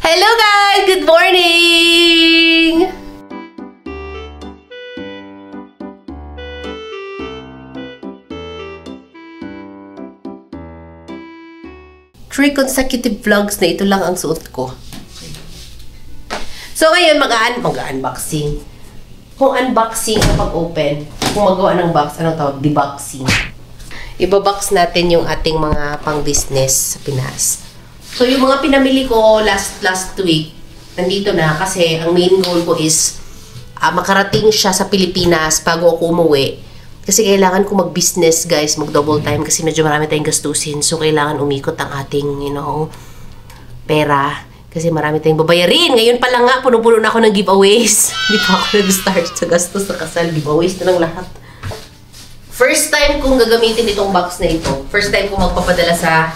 Hello guys! Good morning! Three consecutive vlogs na ito lang ang suot ko. So ngayon mag-unboxing. Kung unboxing o pag-open, kung magawa ng box, anong tawag? Deboxing. Ibabox natin yung ating mga pang-business sa Pinas. So yung mga pinamili ko last week, nandito na kasi ang main goal ko is makarating siya sa Pilipinas bago ako umuwi. Kasi kailangan ko mag-business guys, mag-double time kasi medyo marami tayong gastusin. So kailangan umikot ang ating, pera. Kasi marami tayong babayarin. Ngayon pa lang nga, puno-puno na ako ng giveaways. Hindi pa ako nag-start sa gastos sa kasal. Giveaways na lang lahat. First time kong gagamitin itong box na ito. First time kong magpapadala sa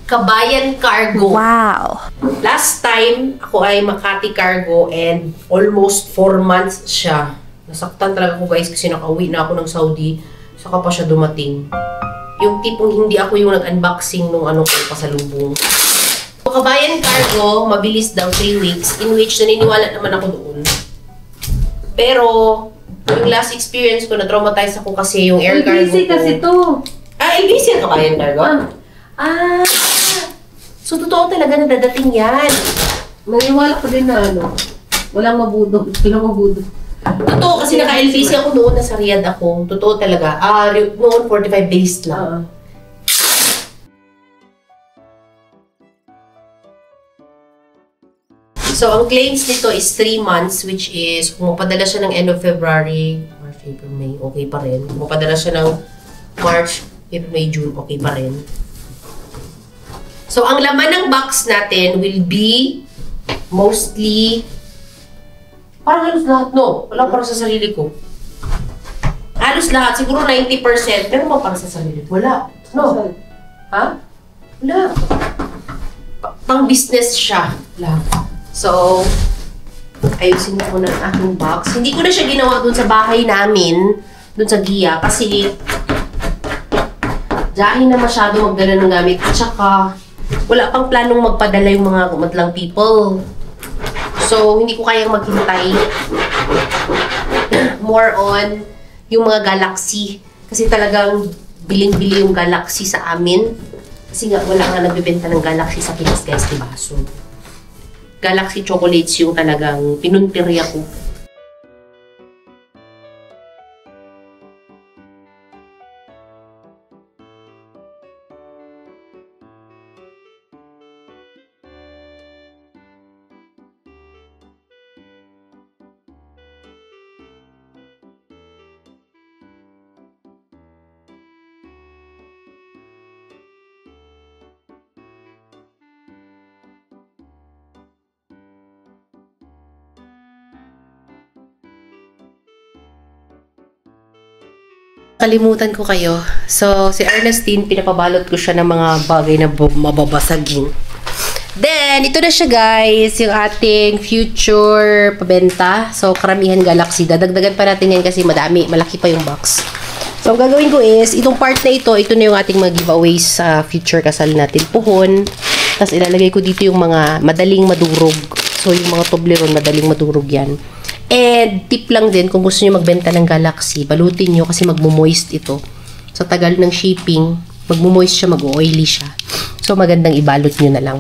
Kabayan Cargo. Wow! Last time, ako ay Makati Cargo and almost 4 months siya. Nasaktan talaga ako guys kasi nakauwi na ako ng Saudi. Saka pa siya dumating. Yung tipong hindi ako yung nag-unboxing nung pasalubong. So, Kabayan Cargo, mabilis daw 3 weeks, in which naniniwala naman ako doon. Pero, yung last experience ko, na-traumatize ako kasi yung air cargo ko. LBC kasi to. LBC ang Kabayan Cargo? So, totoo talaga na dadating yan. Maniwala ko din na walang mabudog. Walang mabudog. Totoo, kasi naka-LBC ako noon, nasa Riyadh ako. Totoo talaga. Noon, 45 days lang. So, ang claims nito is 3 months, which is, kung mapadala siya ng end of February, March, April, May, okay pa rin. Kung mapadala siya ng March, April, May, June, okay pa rin. So, ang laman ng box natin will be mostly, parang halos lahat, no? Wala para sa sarili ko. Halos lahat, siguro 90%. Pero mo para sa sarili ko? Wala. No? Ha? Wala. Pang-business siya. Wala. So, ayusin ko muna ang aking box. Hindi ko na siya ginawa dun sa bahay namin, dun sa Gia, kasi dahil na masyado magdala ng gamit. At saka, wala pang planong magpadala yung mga madlang people. So, hindi ko kayang maghintay. More on yung mga Galaxy. Kasi talagang biling-bili yung Galaxy sa amin. Kasi nga, wala nga nagbibenta ng Galaxy sa Pinas, guys, diba? So, Galaxy chocolates yung talagang pinuntirya ko. Kalimutan ko kayo. So, si Ernestine, pinapabalot ko siya ng mga bagay na mababasagin. Then, ito na siya guys, yung ating future pabenta. So, karamihan Galaxy. Dadagdagan pa natin yan kasi madami, malaki pa yung box. So, ang gagawin ko is, itong part na ito na yung ating mga giveaways sa future kasal natin. Puhon. Tapos, ilalagay ko dito yung mga madaling madurog. So, yung mga Toblerone, madaling madurog yan. And tip lang din, kung gusto niyo magbenta ng Galaxy, balutin niyo kasi magmo-moist ito. Sa tagal ng shipping, magmo-moist siya, mag-oily siya. So magandang ibalot niyo na lang.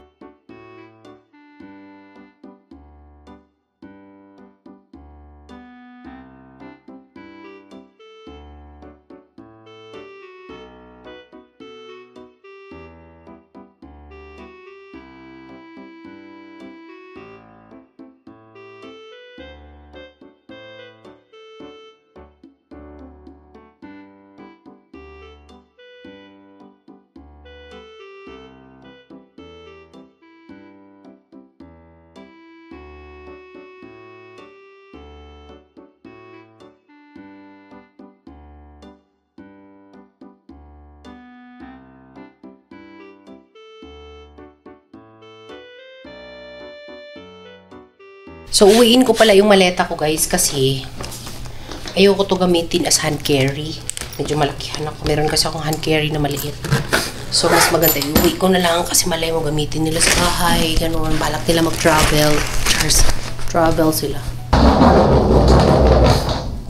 So, uwiin ko pala yung maleta ko, guys, kasi ayoko to gamitin as hand carry. Medyo malakihan ako. Meron kasi akong hand carry na maliit. So, mas maganda. Uwi ko na lang kasi malay mo gamitin nila sa bahay. Ganun. Balak nila mag-travel. Travel sila.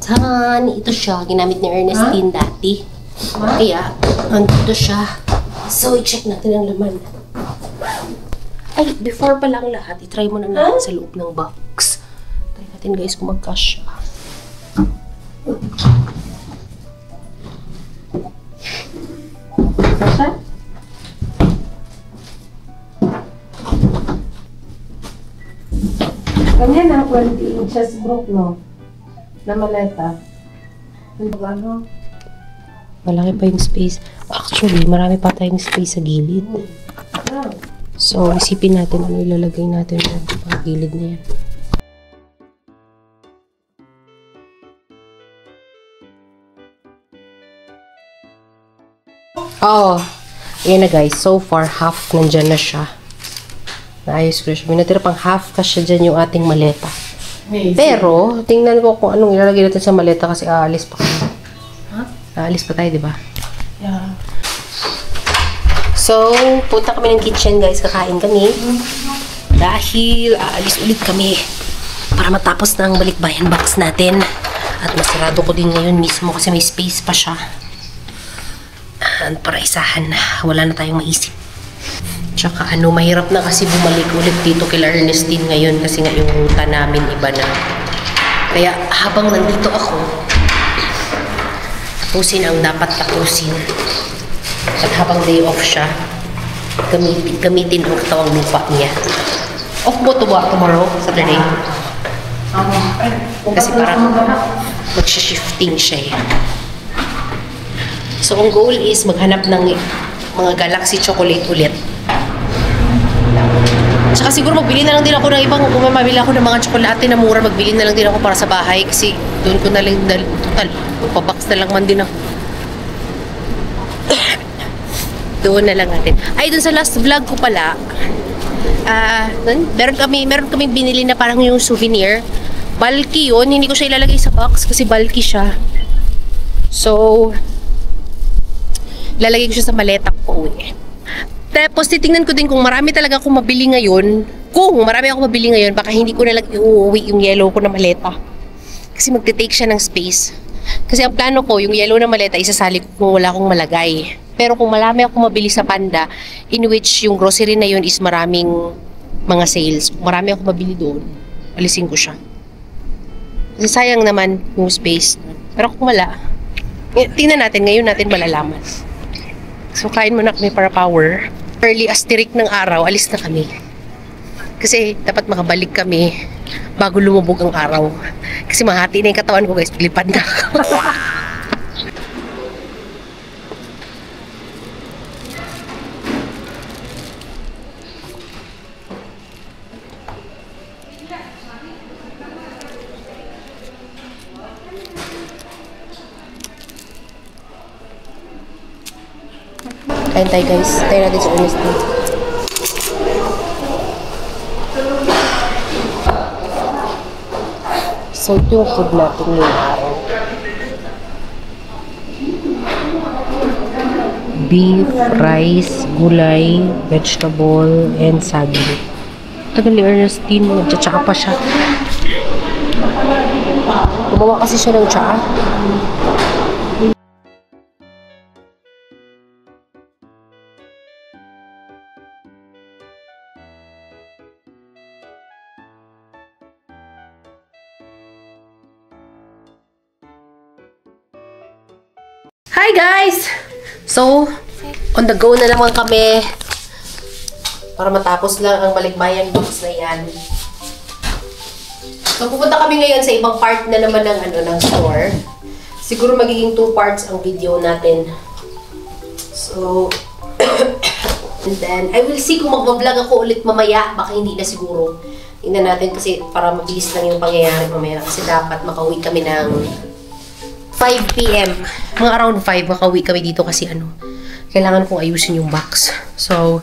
Tan, ito siya. Ginamit ni Ernestine dati. Kaya, andito siya. So, i-check natin ang laman. Ay, before pa lang lahat, i-try mo na natin sa loob ng box. Try natin guys kung mag-cash siya. Kasha? Ganyan na, 20 inches broke, no? Na maleta. Ano? Malaki pa yung space. Actually, marami pa tayong space sa gilid. So, isipin natin ano ilalagay natin sa gilid na yan. Oo. Ayan na guys. So far, half nandyan na siya. Naayos ko siya. May natira pang half kasi dyan yung ating maleta. Pero, tingnan ko kung anong ilalagay natin sa maleta kasi aalis pa kami. Aalis pa tayo, di ba? Yeah. So, punta kami ng kitchen guys. Kakain kami. Dahil aalis ulit kami para matapos na ang balikbayan box natin. At masarado ko din ngayon mismo kasi may space pa siya. Para isahan na. Wala na tayong maisip. Tsaka mahirap na kasi bumalik ulit dito kila Ernestine ngayon kasi nga yung ruta namin iba na. Kaya habang nandito ako, tapusin ang dapat tapusin. At habang day off siya, gamitin ang katawang lupa niya. Off mo to ba tomorrow, Saturday? Kasi parang magsha-shifting siya eh. So, ang goal is maghanap ng mga Galaxy chocolate ulit. Tsaka siguro magbili na lang din ako ng ibang, kung may mabili ako ng mga tsokolate na mura, magbili na lang din ako para sa bahay kasi doon ko na lang, total, pabox na lang man din ako. Doon na lang natin. Ay, doon sa last vlog ko pala, meron kami binili na parang yung souvenir. Bulky yun, hindi ko siya ilalagay sa box kasi bulky siya. So, lalagay ko siya sa maleta ko uwi. Tapos titingnan ko din kung marami talaga akong mabili ngayon. Kung marami akong mabili ngayon, baka hindi ko na lang iuwi yung yellow ko na maleta. Kasi magte-take siya ng space. Kasi ang plano ko, yung yellow na maleta, isasali ko kung wala akong malagay. Pero kung marami akong mabili sa Panda, in which yung grocery na yun is maraming mga sales. Kung marami akong mabili doon, alisin ko siya. Kasi sayang naman yung space. Pero kung wala, tingnan natin, ngayon natin malalaman. So, kain muna kami para power. Early as tirik ng araw, alis na kami. Kasi dapat makabalik kami bago lumubog ang araw. Kasi mahati na yung katawan ko guys, lipad na ako. Kain tayo guys. Tayo natin sa Ernestine. So, ito yung food natin ngayong araw. Beef, rice, gulay, vegetable, and saging. Tagal ni Ernestine. Nagtsaka pa siya. Gumawa kasi siya ng tsaka. Hi guys! So, on the go na naman kami para matapos lang ang balikbayan box na yan. So, pupunta kami ngayon sa ibang part na naman ng store. Siguro magiging 2 parts ang video natin. So, and then, I will see kung mag-vlog ako ulit mamaya. Baka hindi na siguro. Tingnan natin kasi para mabilis lang yung pangyayari mamaya. Kasi dapat makauwi kami ng 5 p.m. Mga around 5 makauwi kami dito kasi kailangan kong ayusin yung box. So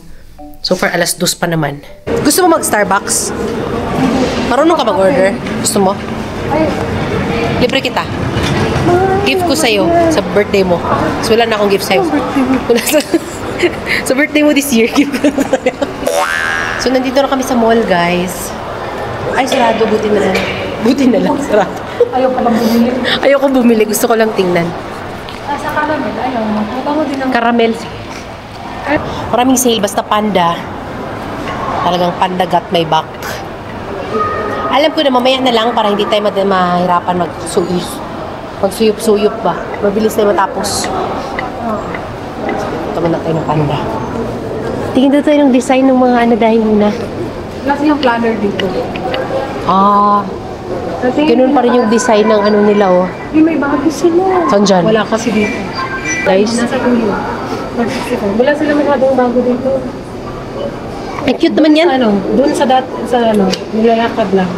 far alas 2 pa naman. Gusto mo mag-Starbucks? Marunong ka mag-order? Gusto mo? Libre kita. Gift ko sa'yo sa birthday mo. So wala na akong gift sa'yo. So, birthday mo this year, gift ko na sa'yo. So, nandito na kami sa mall, guys. Ay, sarado. Buti na lang. Buti na lang, sarado. Ayaw ka lang bumili. Ayoko bumili. Gusto ko lang tingnan. Sa caramel, ayaw mo. Huwag mo din ang... Caramel. Maraming sale. Basta panda. Talagang panda got my back. Alam ko na mamaya na lang para hindi tayo mahirapan magsuyup-suyup ba. Mabilis tayo matapos. Ito muna tayo ng panda. Tingin daw tayo ng design ng mga ano dahil muna. Kasi yung planner dito. Ganun pa rin yung design ng ano nila, oh. May bago sila. Saan dyan? Wala kasi dito. Guys. Nasa dulo. Wala sila masyadong bago dito. Ang cute naman yan. Doon sa nilalakad lang.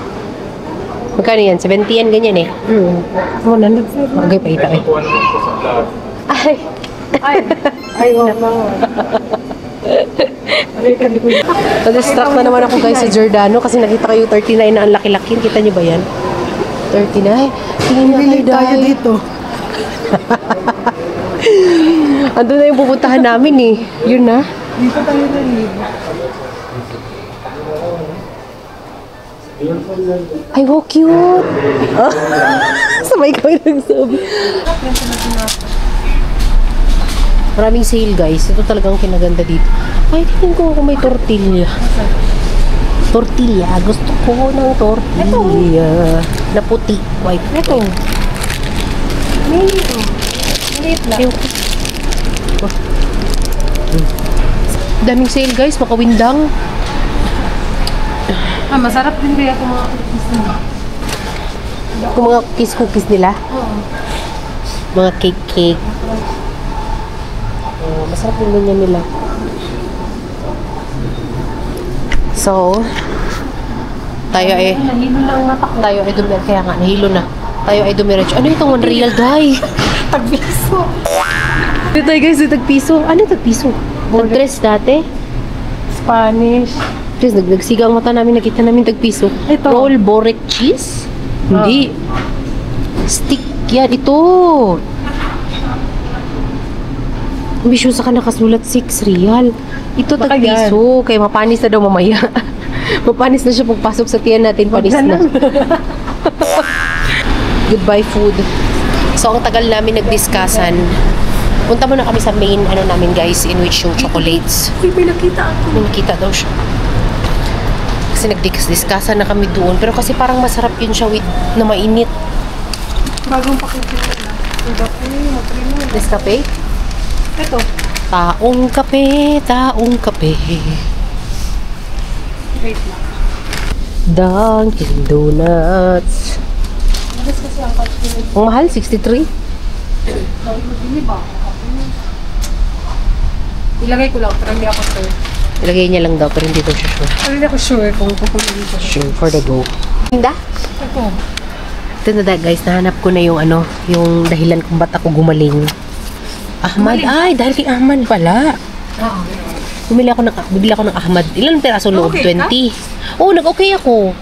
Magkano yan? 70 yan, ganyan eh. Nandun sila. Okay, paita eh. Ay, wow. Na-distract na naman ako guys sa Giordano kasi nakita kayo 39 na ang laki-laki. Kita niyo ba yan? 39. Tingin na tayo dito. Andun na yung pupuntahan namin eh. Yun na. Dito tayo na libo. Ay, wow, cute! Sabay kami nagsabi. Maraming sale, guys. Ito talagang kinaganda dito. Ay, tingin ko kung may tortilla. Tortilla. Gusto ko ng tortilla. Na puti. White. Ito. Maliit lang. Daming sale, guys. Makawindang. Masarap din kaya kung mga cookies nila. Kung mga cookies nila. Oo. Mga cake. Masarap yung ganyan nila. So, tayo ay... Nahilo lang mata ko. Tayo ay dumiretso. Kaya nga, nahilo na. Tayo ay dumiretso. Ano itong Unreal Dye? Tagpiso. Ito tayo guys, tagpiso. Ano tagpiso? Nag-dress dati? Spanish. Please, nagsigang mata namin, nakita namin tagpiso. Ito. Roll Boric cheese? Hindi. Stick yan. Ito. Bisyo sa ka nakasulat 6 real. Ito Baka tagpiso. Kaya mapanis na daw mamaya. Mapanis na siya pagpasok sa tiyan natin. Panis na. Goodbye food. So, ang tagal namin nagdiskasan. Punta muna kami sa main, namin guys, in which yung chocolates. Uy, may nakita ako. May nakita daw siya. Kasi nagdiskasan na kami doon. Pero kasi parang masarap yun siya with na mainit. Bagong pakikita na. Nescafe? Ito. Taong kape, taong kape. Wait lang. Dunkin' Donuts. Mas kasi ang kalkulate. Ang mahal, 63. Hindi ba? Ilagay ko lang, pero hindi ako sure. Ilagay niya lang daw, pero hindi daw siya sure. Pero hindi ako sure kung kukunin ko. Sure for the go. Hinda? Ito. Ito na guys, nahanap ko na yung yung dahilan kung ba't ako gumaling. Ahmad, ay, dahil kay Ahmad pala. Oo. Bibili ako ng Ahmad. Ilan peraso loob? Okay ka? 20. Oo, nag-okay ako.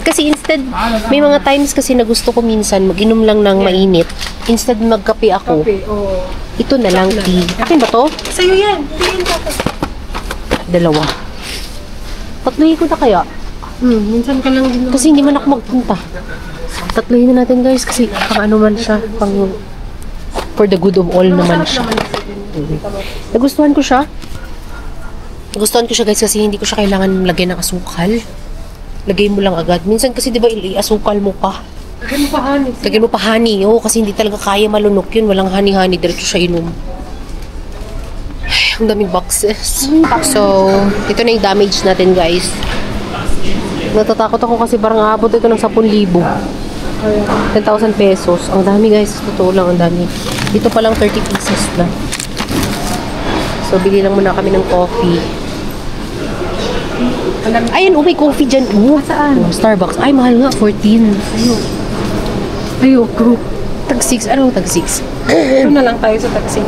Kasi instead, may mga times kasi na gusto ko minsan mag-inom lang ng mainit. Instead magkape ako. Okay, oo. Ito na lang tea. Akin ba to? Sa'yo yan. Tingin ko ako. Dalawa. Tatluhin ko na kaya? Minsan ka lang din. Kasi hindi man ako magpunta. Tatluhin na natin guys kasi pang ano man siya. Pang for the good of all naman siya. Nagustuhan ko siya. Nagustuhan ko siya guys kasi hindi ko siya kailangan lagyan ng asukal. Lagay mo lang agad. Minsan kasi di ba i-asukal mo pa. Lagyan mo pa honey. Lagyan mo pa honey. Oo, kasi hindi talaga kaya malunok yun. Walang honey-honey. Diretso siya inom. Ay, ang daming boxes. So, ito na yung damage natin guys. Natatakot ako kasi parang aabot ito ng 10,000. 10,000 pesos. Ang dami guys. Totoo lang, ang dami. Dito pa lang 30 pieces na. So, bili lang muna kami ng coffee. Ayan, may coffee dyan. Saan? Starbucks. Ay, mahal nga. 14. Ayoko. Tag 6. Ano tag 6? Ito na lang tayo sa taxi.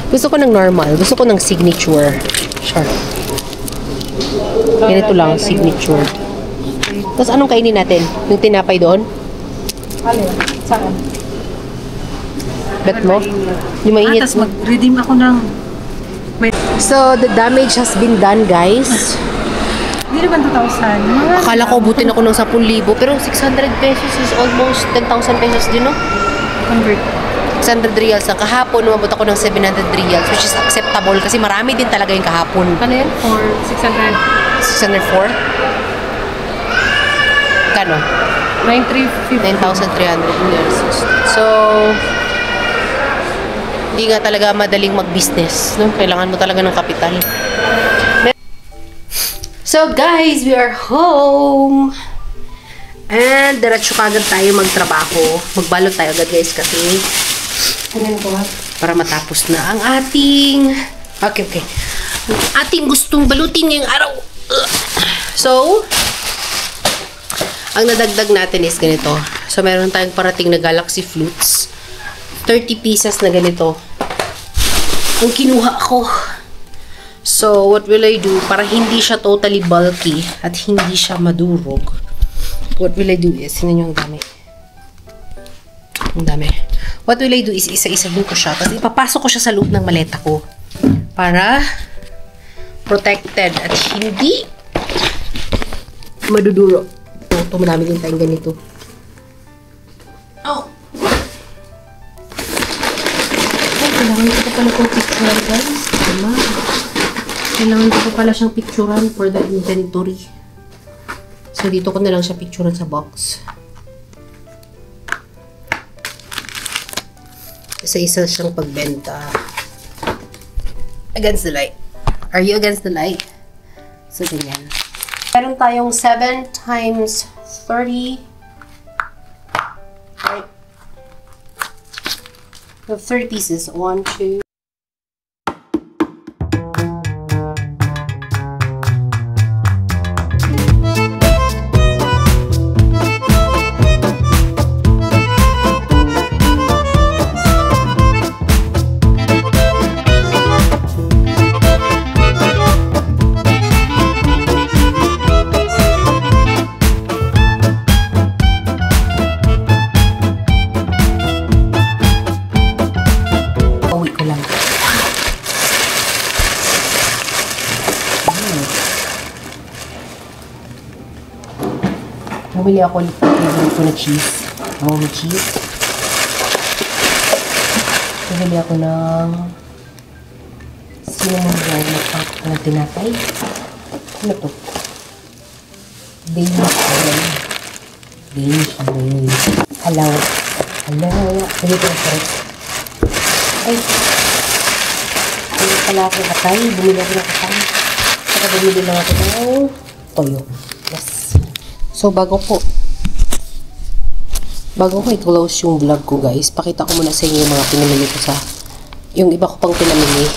Gusto ko ng normal. Gusto ko ng signature. Sure. Ganito lang, signature. Tapos anong kainin natin? Yung tinapay doon? Alin? Saan? Bet mo? Yung mainit. Tapos mag-redeem ako ng So, the damage has been done, guys. Hindi naman 2,000. Akala ko abutin ako ng 10,000, pero 600 pesos is almost 10,000 pesos din, no? Convert. 600 reals. Ang kahapon, umabot ako ng 700 reals, which is acceptable kasi marami din talaga yung kahapon. Ano yan? For 600? 604? Kano? 9,300 reals. So, hindi nga talaga madaling mag-business, no? Kailangan mo talaga ng kapital. So, guys, we are home! And, diretso kagad tayo magtrabaho. Magbalot tayo agad, guys, kasi para matapos na ang ating ang ating gustong balutin ngayong araw. So, ang nadagdag natin is ganito. So, meron tayong parating na Galaxy Flutes. 30 pieces na ganito. Ang kinuha ko. So, what will I do? Para hindi siya totally bulky at hindi siya madurog. What will I do is, tingnan nyo ang dami. Ang dami. What will I do is, isa-isahin ko siya. Tapos ipapasok ko siya sa loob ng maleta ko. Para protected at hindi maduduro. Ito, marami din tayong ganito. Oh! Ay, kailangan ko pa pala itong picturean, guys. Tama. Kailangan ko pa pala siyang picturean for the inventory. So, dito ko na lang siya picturean sa box. Isa-isa siyang pagbenta. Against the light. Are you against the light? So, ganyan. Meron tayong 7 times 30. Right. So, 30 pieces. 1, 2. Bumili ako ko na cheese. Mau cheese. Bumili ako ng cinnamon roll na tinapay. Ano to? Danish roll. Danish roll. Halaw. Halaw. Ganito ang sarap. Ay. Bumili pala ako ng katay. Bumili ako ng katay. Saka bumili lang ako ng toyo. Yes. So, bago ko i-close yung vlog ko, guys, pakita ko muna sa inyo yung mga pinamili ko sa, yung iba ko pang pinamili.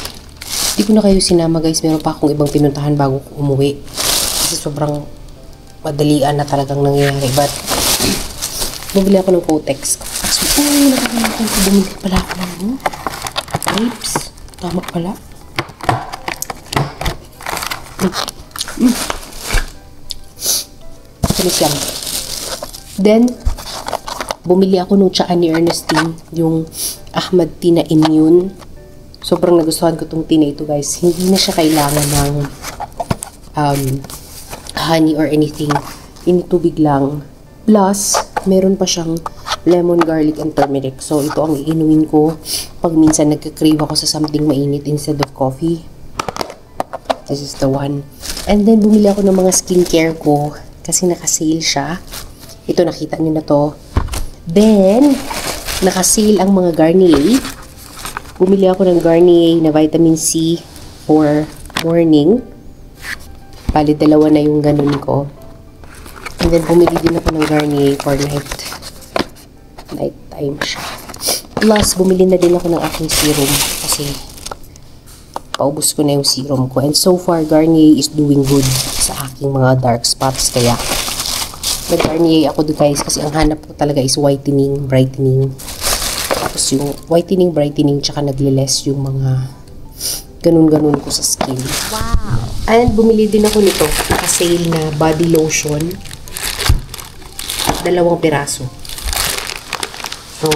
Hindi ko na kayo sinama, guys. Meron pa akong ibang pinuntahan bago ko umuwi. Kasi sobrang madalian na talagang nangyayari. But, bumili ako ng Kotex. Nakakalimutan ko. Bumili pala ako ng grapes. Tama pala. Yan. Then, bumili ako nung tsaka ni Ernestine, yung Ahmad Tea na Immune. Sobrang nagustuhan ko tong tea na ito, guys. Hindi na siya kailangan ng honey or anything. Initubig lang. Plus, meron pa siyang lemon, garlic, and turmeric. So, ito ang iinumin ko pag minsan nagka-crave ako sa something mainit instead of coffee. This is the one. And then, bumili ako ng mga skincare ko. Kasi naka-sale siya. Ito, nakita nyo na to. Then, naka-sale ang mga Garnier. Bumili ako ng Garnier na vitamin C for morning. Bali, dalawa na yung ganun ko. And then, bumili din ako ng Garnier for night. Night time siya. Plus, bumili na din ako ng aking serum. Kasi, paubos ko na yung serum ko. And so far, Garnier is doing good sa aking mga dark spots. Kaya, nag-Garnier ako doon, guys, kasi ang hanap ko talaga is whitening, brightening. Tapos yung whitening, brightening, tsaka nagle-less yung mga ganun-ganun ko sa skin. Wow! And bumili din ako nito, naka-sale na body lotion. 2 piraso. So,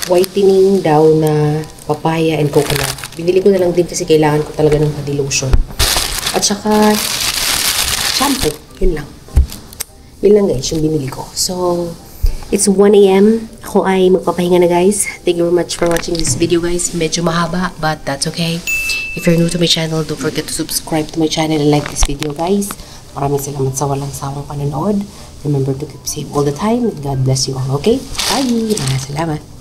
whitening daw na papaya, and coconut. Binili ko na lang din kasi kailangan ko talaga ng body lotion. At saka, shampoo. Yun lang. Yun lang guys, yung binili ko. So, it's 1 a.m. Ako ay magpapahinga na guys. Thank you very much for watching this video guys. Medyo mahaba, but that's okay. If you're new to my channel, don't forget to subscribe to my channel and like this video guys. Maraming salamat sa walang sawang panonood. Remember to keep safe all the time. God bless you all, okay? Bye! Salamat!